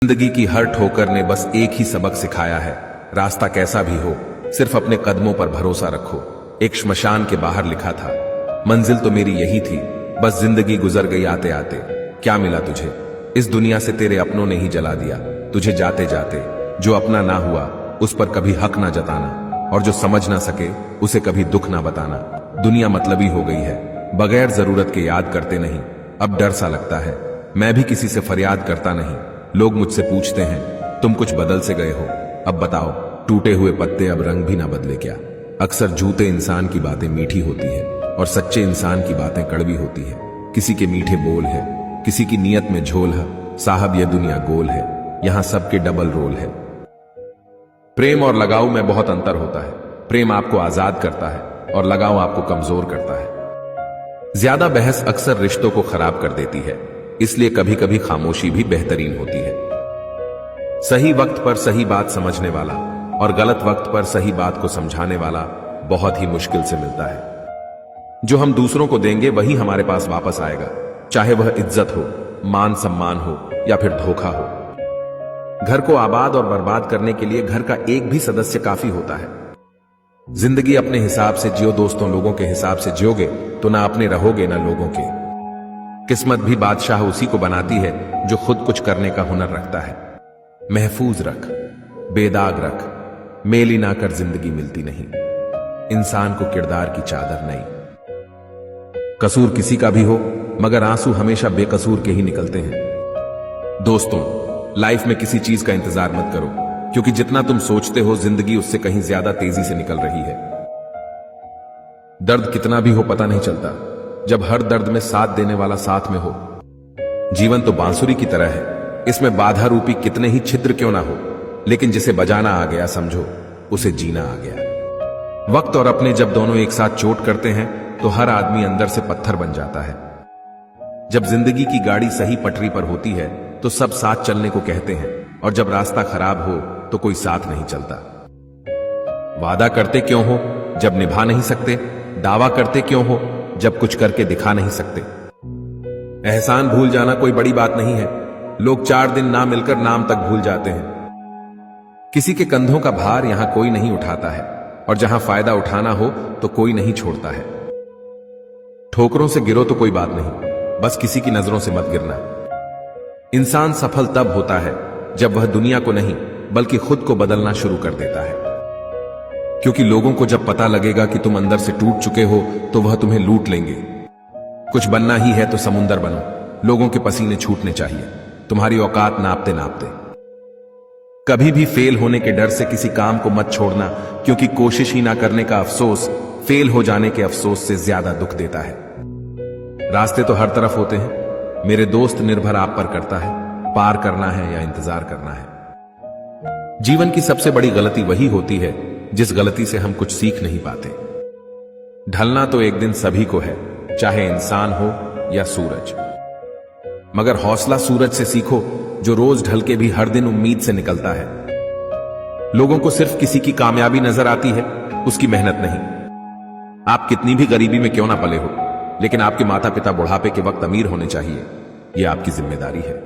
जिंदगी की हर ठोकर ने बस एक ही सबक सिखाया है, रास्ता कैसा भी हो सिर्फ अपने कदमों पर भरोसा रखो। एक श्मशान के बाहर लिखा था, मंजिल तो मेरी यही थी, बस जिंदगी गुजर गई आते आते। क्या मिला तुझे? इस दुनिया से तेरे अपनों ने ही जला दिया तुझे जाते जाते। जो अपना ना हुआ उस पर कभी हक ना जताना, और जो समझ ना सके उसे कभी दुख ना बताना। दुनिया मतलबी हो गई है, बगैर जरूरत के याद करते नहीं। अब डर सा लगता है, मैं भी किसी से फरियाद करता नहीं। लोग मुझसे पूछते हैं, तुम कुछ बदल से गए हो? अब बताओ, टूटे हुए पत्ते अब रंग भी ना बदले क्या? अक्सर झूठे इंसान की बातें मीठी होती है और सच्चे इंसान की बातें कड़वी होती है। किसी के मीठे बोल है, किसी की नीयत में झोल है। साहब ये दुनिया गोल है, यहां सबके डबल रोल है। प्रेम और लगाव में बहुत अंतर होता है। प्रेम आपको आजाद करता है और लगाव आपको कमजोर करता है। ज्यादा बहस अक्सर रिश्तों को खराब कर देती है, इसलिए कभी कभी खामोशी भी बेहतरीन होती है। सही वक्त पर सही बात समझने वाला और गलत वक्त पर सही बात को समझाने वाला बहुत ही मुश्किल से मिलता है। जो हम दूसरों को देंगे वही हमारे पास वापस आएगा, चाहे वह इज्जत हो, मान सम्मान हो या फिर धोखा हो। घर को आबाद और बर्बाद करने के लिए घर का एक भी सदस्य काफी होता है। जिंदगी अपने हिसाब से जियो दोस्तों, लोगों के हिसाब से जियोगे तो ना अपने रहोगे ना लोगों के। किस्मत भी बादशाह उसी को बनाती है जो खुद कुछ करने का हुनर रखता है। महफूज रख, बेदाग रख, मेली ना कर जिंदगी मिलती नहीं। इंसान को किरदार की चादर नहीं। कसूर किसी का भी हो, मगर आंसू हमेशा बेकसूर के ही निकलते हैं। दोस्तों, लाइफ में किसी चीज का इंतजार मत करो, क्योंकि जितना तुम सोचते हो जिंदगी उससे कहीं ज्यादा तेजी से निकल रही है। दर्द कितना भी हो पता नहीं चलता, जब हर दर्द में साथ देने वाला साथ में हो। जीवन तो बांसुरी की तरह है, इसमें बाधा रूपी कितने ही छिद्र क्यों ना हो, लेकिन जिसे बजाना आ गया समझो उसे जीना आ गया। वक्त और अपने जब दोनों एक साथ चोट करते हैं तो हर आदमी अंदर से पत्थर बन जाता है। जब जिंदगी की गाड़ी सही पटरी पर होती है तो सब साथ चलने को कहते हैं, और जब रास्ता खराब हो तो कोई साथ नहीं चलता। वादा करते क्यों हो जब निभा नहीं सकते? दावा करते क्यों हो जब कुछ करके दिखा नहीं सकते? एहसान भूल जाना कोई बड़ी बात नहीं है, लोग 4 दिन ना मिलकर नाम तक भूल जाते हैं। किसी के कंधों का भार यहां कोई नहीं उठाता है, और जहां फायदा उठाना हो तो कोई नहीं छोड़ता है। ठोकरों से गिरो तो कोई बात नहीं, बस किसी की नजरों से मत गिरना। इंसान सफल तब होता है जब वह दुनिया को नहीं बल्कि खुद को बदलना शुरू कर देता है। क्योंकि लोगों को जब पता लगेगा कि तुम अंदर से टूट चुके हो तो वह तुम्हें लूट लेंगे। कुछ बनना ही है तो समुंदर बनो, लोगों के पसीने छूटने चाहिए, तुम्हारी औकात नापते नापते। कभी भी फेल होने के डर से किसी काम को मत छोड़ना, क्योंकि कोशिश ही ना करने का अफसोस फेल हो जाने के अफसोस से ज्यादा दुख देता है। रास्ते तो हर तरफ होते हैं मेरे दोस्त, निर्भर आप पर करता है पार करना है या इंतजार करना है। जीवन की सबसे बड़ी गलती वही होती है जिस गलती से हम कुछ सीख नहीं पाते। ढलना तो एक दिन सभी को है, चाहे इंसान हो या सूरज, मगर हौसला सूरज से सीखो जो रोज ढल के भी हर दिन उम्मीद से निकलता है। लोगों को सिर्फ किसी की कामयाबी नजर आती है, उसकी मेहनत नहीं। आप कितनी भी गरीबी में क्यों ना पले हो, लेकिन आपके माता पिता बुढ़ापे के वक्त अमीर होने चाहिए, यह आपकी जिम्मेदारी है।